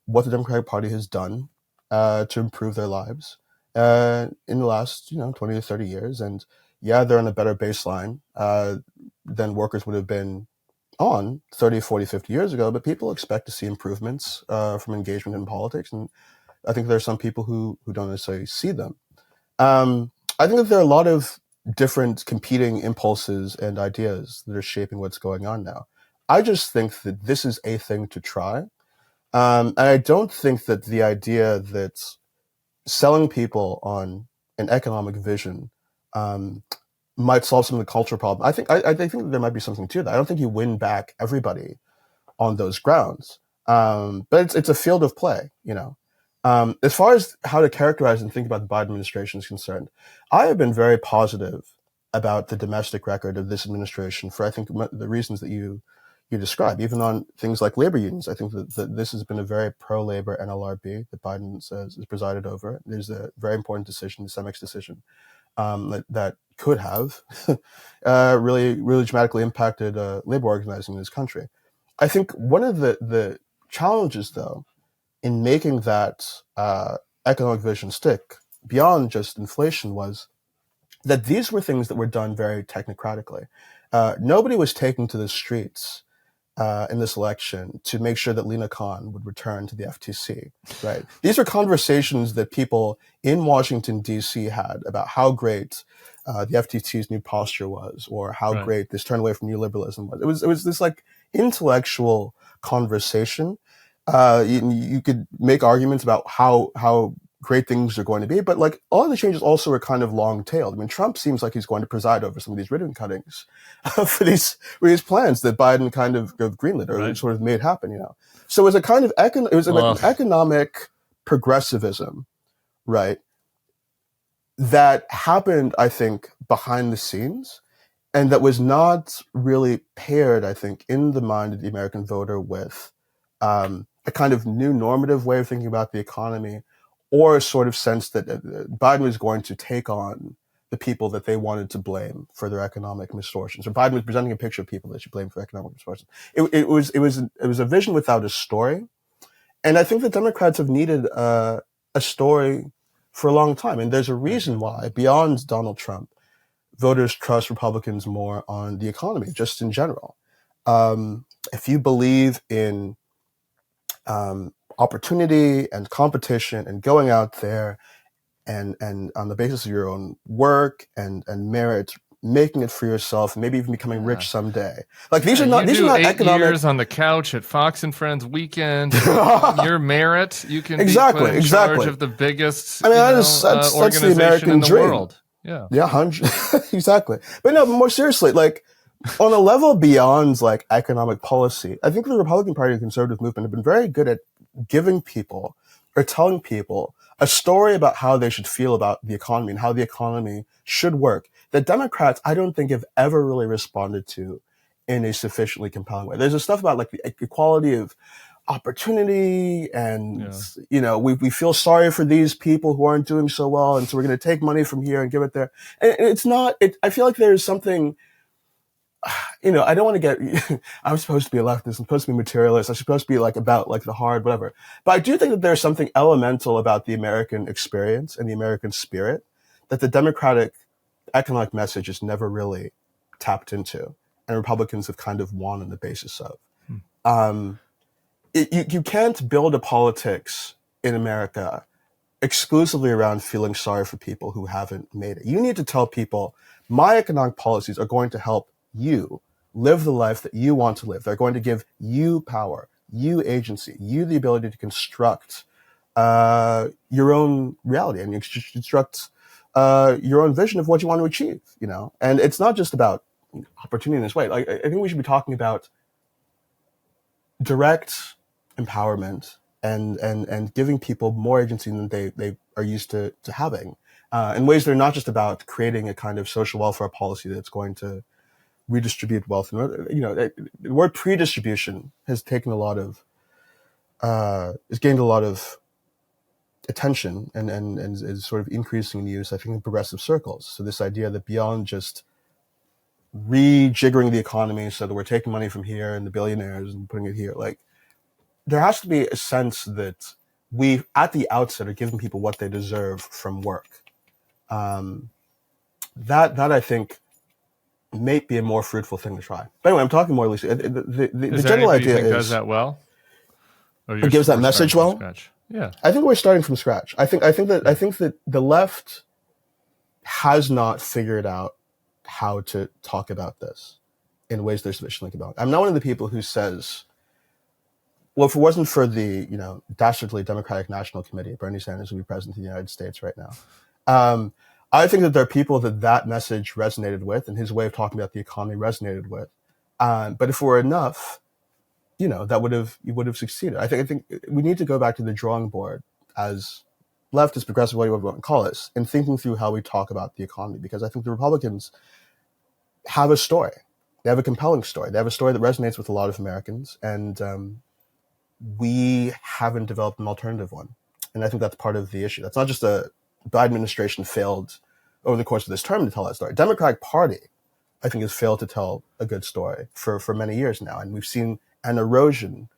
what the Democratic Party has done to improve their lives in the last 20 to 30 years. And they're on a better baseline than workers would have been on 30, 40, 50 years ago, but people expect to see improvements from engagement in politics. And I think there are some people who don't necessarily see them. I think that there are a lot of different competing impulses and ideas that are shaping what's going on now. I just think that this is a thing to try. And I don't think that the idea that selling people on an economic vision might solve some of the cultural problem. I think that there might be something to that. I don't think you win back everybody on those grounds. But it's a field of play, As far as how to characterize and think about the Biden administration is concerned, I have been very positive about the domestic record of this administration for, I think, the reasons that you you describe, even on things like labor unions. I think that this has been a very pro-labor NLRB that Biden says is presided over. There's a very important decision, the CEMEX decision, that could have really dramatically impacted labor organizing in this country. I think one of the challenges, though, in making that economic vision stick beyond just inflation was that these were things that were done very technocratically. Nobody was taking to the streets in this election to make sure that Lena Khan would return to the FTC, right? These are conversations that people in Washington, D.C. had about how great the FTC's new posture was, or how great this turn away from neoliberalism was. It was this like intellectual conversation. You could make arguments about how great things are going to be, but like all of the changes also are kind of long-tailed. I mean, Trump seems like he's going to preside over some of these ribbon cuttings for these plans that Biden kind of greenlit or sort of made happen. You know, so it was a kind of like an economic progressivism, right? That happened, I think, behind the scenes, and that was not really paired, I think, in the mind of the American voter with a kind of new normative way of thinking about the economy, or a sort of sense that Biden was going to take on the people that they wanted to blame for their economic misfortunes. Or Biden was presenting a picture of people that should blame for economic misfortunes. It was a vision without a story, and I think the Democrats have needed a story for a long time. And there's a reason why, beyond Donald Trump, voters trust Republicans more on the economy, just in general. If you believe in opportunity and competition and going out there and on the basis of your own work and merit, making it for yourself, and maybe even becoming rich someday. Like these are not 8 economic years on the couch at Fox and Friends weekend. Your merit, you can be put in charge of the biggest that's organization the American in the dream. world. Yeah, exactly. But no, more seriously, like on a level beyond like economic policy, I think the Republican Party and conservative movement have been very good at giving people or telling people a story about how they should feel about the economy and how the economy should work, that Democrats, I don't think, have ever really responded to in a sufficiently compelling way. There's a stuff about like the equality of opportunity and, we feel sorry for these people who aren't doing so well. And so we're going to take money from here and give it there. And it's not, I feel like there's something, I don't want to get, I'm supposed to be a leftist, I'm supposed to be materialist, I'm supposed to be like about like the hard, whatever. But I do think that there's something elemental about the American experience and the American spirit that the Democratic economic message is never really tapped into, and Republicans have kind of won on the basis of. You can't build a politics in America exclusively around feeling sorry for people who haven't made it. You need to tell people, my economic policies are going to help you live the life that you want to live. They're going to give you power, you agency, you the ability to construct your own reality and construct your own vision of what you want to achieve, And it's not just about opportunity in this way. Like, I think we should be talking about direct empowerment and giving people more agency than they are used to having, in ways that are not just about creating a kind of social welfare policy that's going to redistribute wealth. The word predistribution has taken has gained a lot of attention and is sort of increasing in use, I think, in progressive circles. So this idea that beyond just rejiggering the economy so that we're taking money from here and the billionaires and putting it here, like there has to be a sense that we, at the outset, are giving people what they deserve from work. That I think may be a more fruitful thing to try. But anyway, I'm talking more loosely. The general idea is does that well. It gives that message well. Yeah, I think we're starting from scratch. I think that the left has not figured out how to talk about this in ways they're sufficiently compelling. I'm not one of the people who says, well, if it wasn't for the dastardly Democratic National Committee, Bernie Sanders would be president of the United States right now. I think that there are people that message resonated with, and his way of talking about the economy resonated with. But if it were enough, that you would have succeeded. I think we need to go back to the drawing board as leftist, progressive, whatever you want to call us, in thinking through how we talk about the economy, because I think the Republicans have a story. They have a compelling story. They have a story that resonates with a lot of Americans, and we haven't developed an alternative one. And I think that's part of the issue. That's not just the Biden administration failed over the course of this term to tell that story. Democratic Party, I think, has failed to tell a good story for many years now. And we've seen an erosion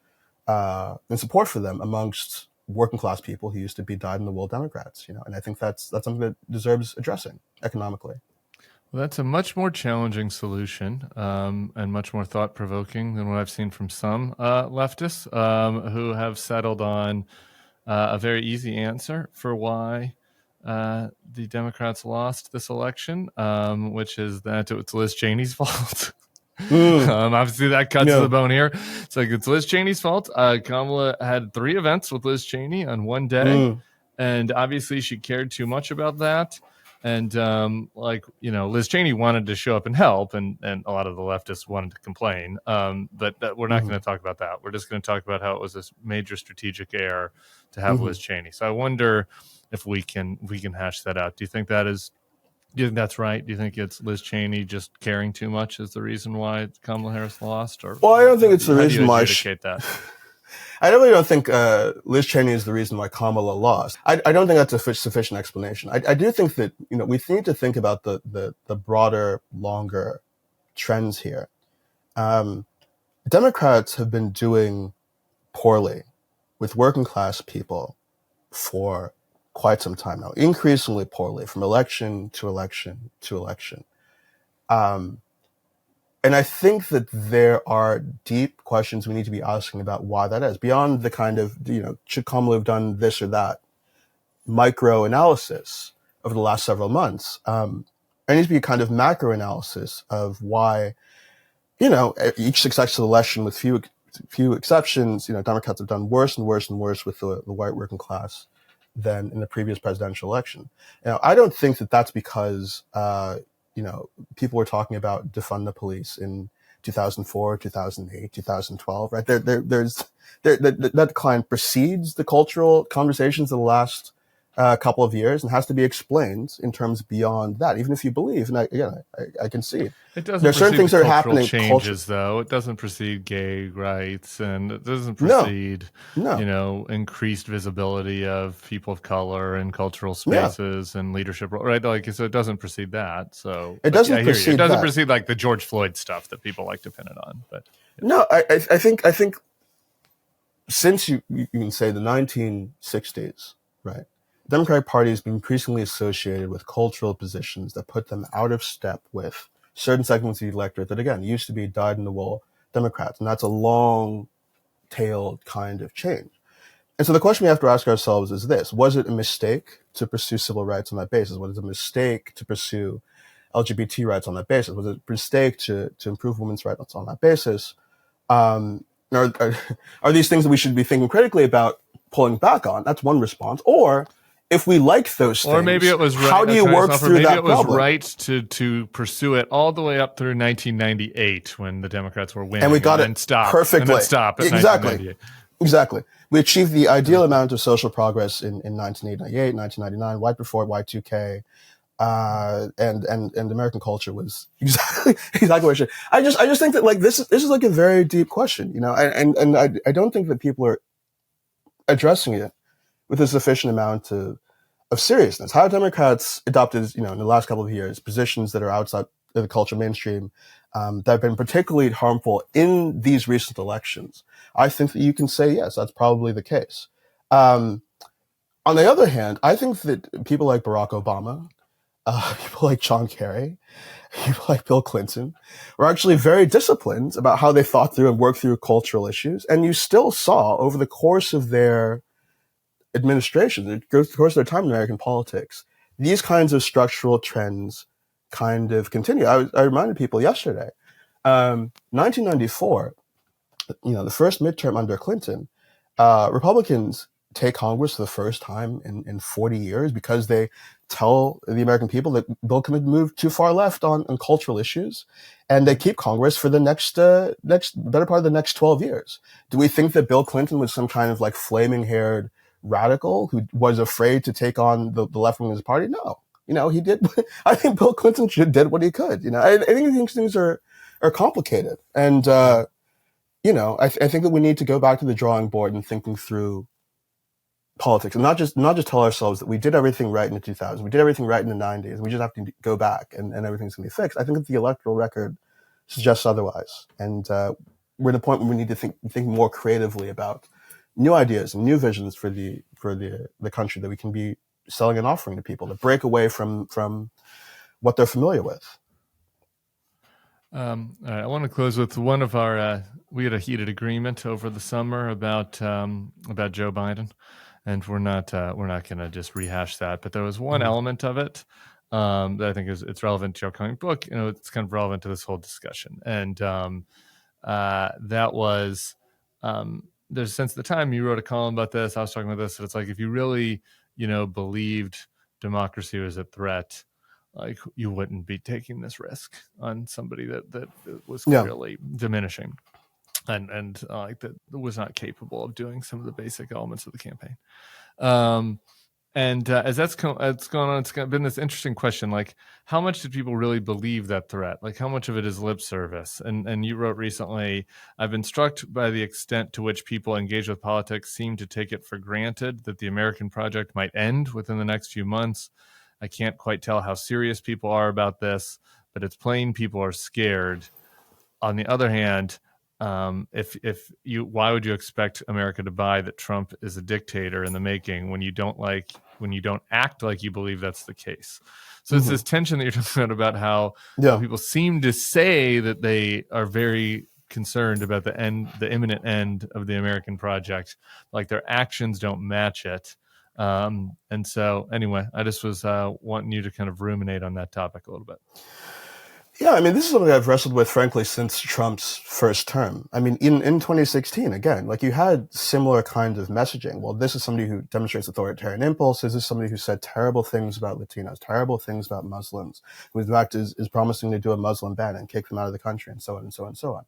in support for them amongst working class people who used to be dyed-in-the-wool Democrats. And I think that's something that deserves addressing economically. Well, that's a much more challenging solution and much more thought-provoking than what I've seen from some leftists who have settled on a very easy answer for why the Democrats lost this election, which is that it's Liz Cheney's fault. Obviously, that cuts to the bone here. It's like it's Liz Cheney's fault. Kamala had 3 events with Liz Cheney on one day, and obviously she cared too much about that. And Liz Cheney wanted to show up and help, and a lot of the leftists wanted to complain. But we're not going to talk about that. We're just going to talk about how it was this major strategic error to have Liz Cheney. So I wonder if we can hash that out. Do you think that's right? Do you think it's Liz Cheney just caring too much is the reason why Kamala Harris lost? Or well, I don't think it's the reason why. That? I really don't think Liz Cheney is the reason why Kamala lost. I don't think that's a sufficient explanation. I do think that we need to think about the broader, longer trends here. Democrats have been doing poorly with working class people for quite some time now, increasingly poorly from election to election to election. And I think that there are deep questions we need to be asking about why that is, beyond the kind of, should Kamala have done this or that micro analysis over the last several months. There needs to be a kind of macro analysis of why, each successive election with few exceptions, Democrats have done worse and worse and worse with the white working class than in the previous presidential election. I don't think that that's because, people were talking about defund the police in 2004, 2008, 2012, right? That decline precedes the cultural conversations of the last couple of years and has to be explained in terms beyond that, even if you believe. And I can see it doesn't. There are certain things that are happening. Changes, though. It doesn't precede gay rights, and it doesn't precede, increased visibility of people of color in cultural spaces and leadership, right? So it doesn't precede that. So it doesn't precede. It doesn't precede like the George Floyd stuff that people like to pin it on. But no, I think since you can say the 1960s, right? The Democratic Party has been increasingly associated with cultural positions that put them out of step with certain segments of the electorate that, again, used to be dyed-in-the-wool Democrats. And that's a long-tailed kind of change. And so the question we have to ask ourselves is this: was it a mistake to pursue civil rights on that basis? Was it a mistake to pursue LGBT rights on that basis? Was it a mistake to improve women's rights on that basis? Are these things that we should be thinking critically about pulling back on? That's one response. Or if we like those things, or maybe it was right. How do you work through that problem? Maybe it was right to pursue it all the way up through 1998 when the Democrats were winning, and we got it stopped perfectly. And then stop at Exactly. We achieved the ideal amount of social progress in 1998, 1999, right before Y2K, and American culture was exactly where it should. I just think that this is like a very deep question, and I don't think that people are addressing it with a sufficient amount of seriousness. How Democrats adopted, in the last couple of years, positions that are outside of the culture mainstream that have been particularly harmful in these recent elections. I think that you can say, yes, that's probably the case. On the other hand, I think that people like Barack Obama, people like John Kerry, people like Bill Clinton were actually very disciplined about how they thought through and worked through cultural issues. And you still saw over the course of their administration, the course of their time in American politics, these kinds of structural trends kind of continue. I reminded people yesterday, 1994, the first midterm under Clinton, Republicans take Congress for the first time in 40 years because they tell the American people that Bill Clinton moved too far left on cultural issues, and they keep Congress for the next better part of the next 12 years. Do we think that Bill Clinton was some kind of flaming-haired radical who was afraid to take on the left wing of his party? No. He did. I think Bill Clinton did what he could. I think these things are are complicated. And, I think that we need to go back to the drawing board and thinking through politics, and not just tell ourselves that we did everything right in the 2000s, we did everything right in the 90s, and we just have to go back and everything's going to be fixed. I think that the electoral record suggests otherwise, and we're at a point where we need to think more creatively about new ideas and new visions for the country that we can be selling and offering to people, to break away from what they're familiar with. All right, I want to close with one of our. We had a heated agreement over the summer about Joe Biden, and we're not going to just rehash that. But there was one element of it that I think it's relevant to your upcoming book. It's kind of relevant to this whole discussion, and that was there's a sense at the time you wrote a column about this. I was talking about this. That it's like if you really believed democracy was a threat, like you wouldn't be taking this risk on somebody that was clearly diminishing and like that was not capable of doing some of the basic elements of the campaign. And as that's gone on, it's been this interesting question, like how much did people really believe that threat? Like how much of it is lip service? And you wrote recently, I've been struck by the extent to which people engaged with politics seem to take it for granted that the American project might end within the next few months. I can't quite tell how serious people are about this, but it's plain people are scared. On the other hand, why would you expect America to buy that Trump is a dictator in the making when you don't act like you believe that's the case? So it's this tension that you're talking about how people seem to say that they are very concerned about the imminent end of the American project, like their actions don't match it. And so anyway, I just was wanting you to kind of ruminate on that topic a little bit. Yeah, I mean, this is something I've wrestled with, frankly, since Trump's first term. I mean, in 2016, again, like you had similar kind of messaging. Well, this is somebody who demonstrates authoritarian impulses. This is somebody who said terrible things about Latinos, terrible things about Muslims, who in fact is promising to do a Muslim ban and kick them out of the country, and so on and so on and so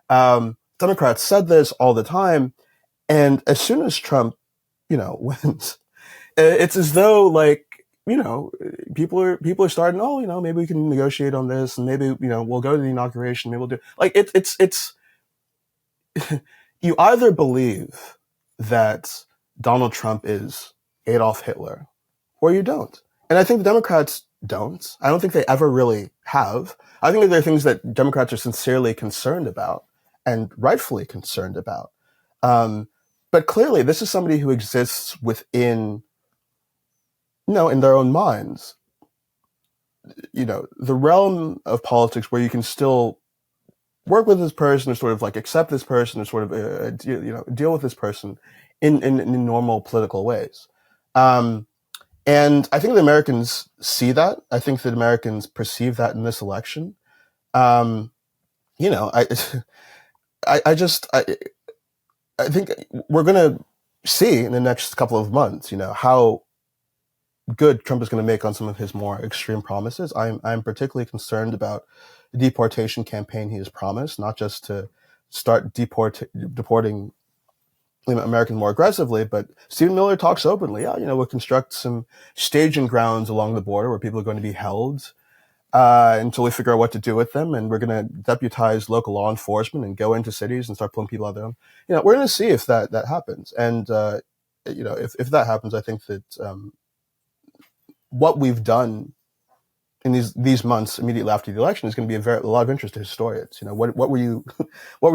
on. Democrats said this all the time. And as soon as Trump, wins, it's as though like, people are starting, maybe we can negotiate on this, and maybe, we'll go to the inauguration, maybe we'll do like it's you either believe that Donald Trump is Adolf Hitler or you don't. And I think the Democrats don't. I don't think they ever really have. I think that there are things that Democrats are sincerely concerned about and rightfully concerned about. But clearly this is somebody who exists within, in their own minds, the realm of politics where you can still work with this person or sort of like accept this person or sort of, deal with this person in normal political ways. And I think the Americans see that. I think that Americans perceive that in this election. I think we're going to see in the next couple of months, how good Trump is going to make on some of his more extreme promises. I'm particularly concerned about the deportation campaign he has promised, not just to start deporting Americans more aggressively, but Stephen Miller talks openly. We'll construct some staging grounds along the border where people are going to be held until we figure out what to do with them, and we're going to deputize local law enforcement and go into cities and start pulling people out of them. We're going to see if that happens, and if that happens, I think that what we've done in these months immediately after the election is going to be a lot of interest to historians. What were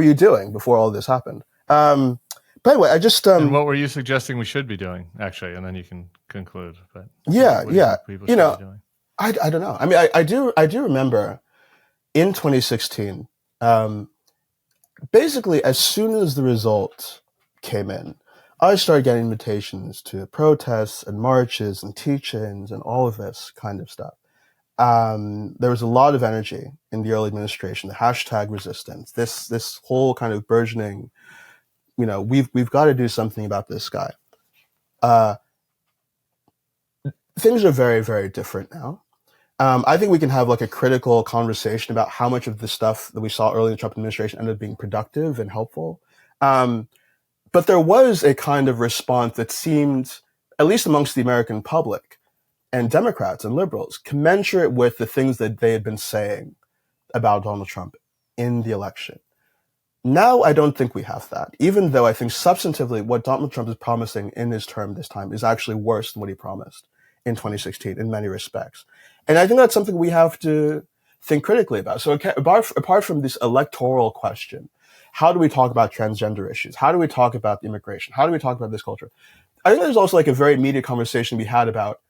you doing before all this happened? But anyway, I just and what were you suggesting we should be doing, actually, and then you can conclude. But yeah. People should be doing? I don't know. I mean, I do remember in 2016, basically as soon as the result came in, I started getting invitations to protests and marches and teach-ins and all of this kind of stuff. There was a lot of energy in the early administration, the hashtag resistance, this whole kind of burgeoning, we've got to do something about this guy. Things are very, very different now. I think we can have like a critical conversation about how much of the stuff that we saw early in the Trump administration ended up being productive and helpful. But there was a kind of response that seemed, at least amongst the American public and Democrats and liberals, commensurate with the things that they had been saying about Donald Trump in the election. Now, I don't think we have that, even though I think substantively what Donald Trump is promising in his term this time is actually worse than what he promised in 2016 in many respects. And I think that's something we have to think critically about. So apart from this electoral question, how do we talk about transgender issues? How do we talk about immigration? How do we talk about this culture? I think there's also like a very immediate conversation we had about,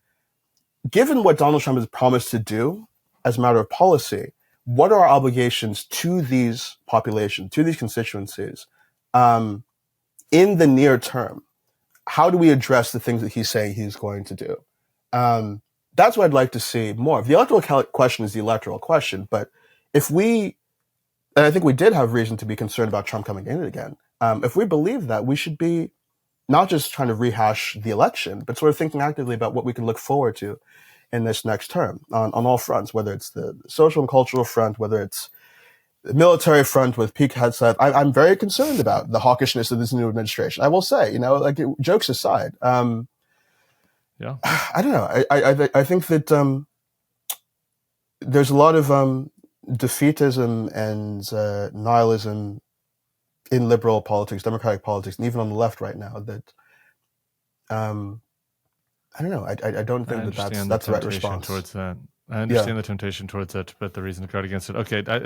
given what Donald Trump has promised to do as a matter of policy, what are our obligations to these populations, to these constituencies, in the near term? How do we address the things that he's saying he's going to do? That's what I'd like to see more. The electoral question is the electoral question, but if we, and I think we did have reason to be concerned about Trump coming in again, if we believe that, we should be not just trying to rehash the election, but sort of thinking actively about what we can look forward to in this next term on all fronts, whether it's the social and cultural front, whether it's the military front with Pete Hegseth. I'm very concerned about the hawkishness of this new administration. I will say, like jokes aside, yeah, I don't know. I think that there's a lot of defeatism and nihilism in liberal politics, democratic politics, and even on the left right now that I don't know. I don't think that's the right response towards that. I understand the temptation towards that, but the reason to guard against it. Okay, I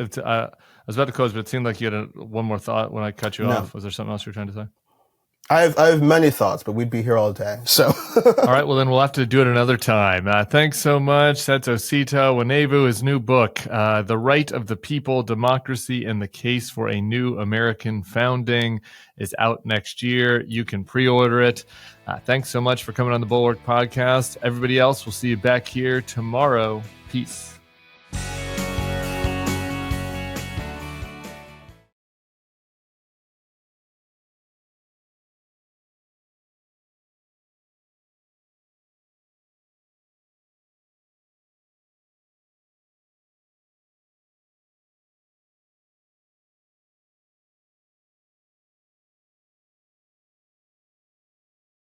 was about to close, but it seemed like you had one more thought when I cut you off. Was there something else you were trying to say? I have many thoughts, but we'd be here all day. So, all right. Well, then we'll have to do it another time. Thanks so much. That's Osita Nwanevu. His new book, "The Right of the People: Democracy and the Case for a New American Founding," is out next year. You can pre-order it. Thanks so much for coming on the Bulwark podcast. Everybody else, we'll see you back here tomorrow. Peace.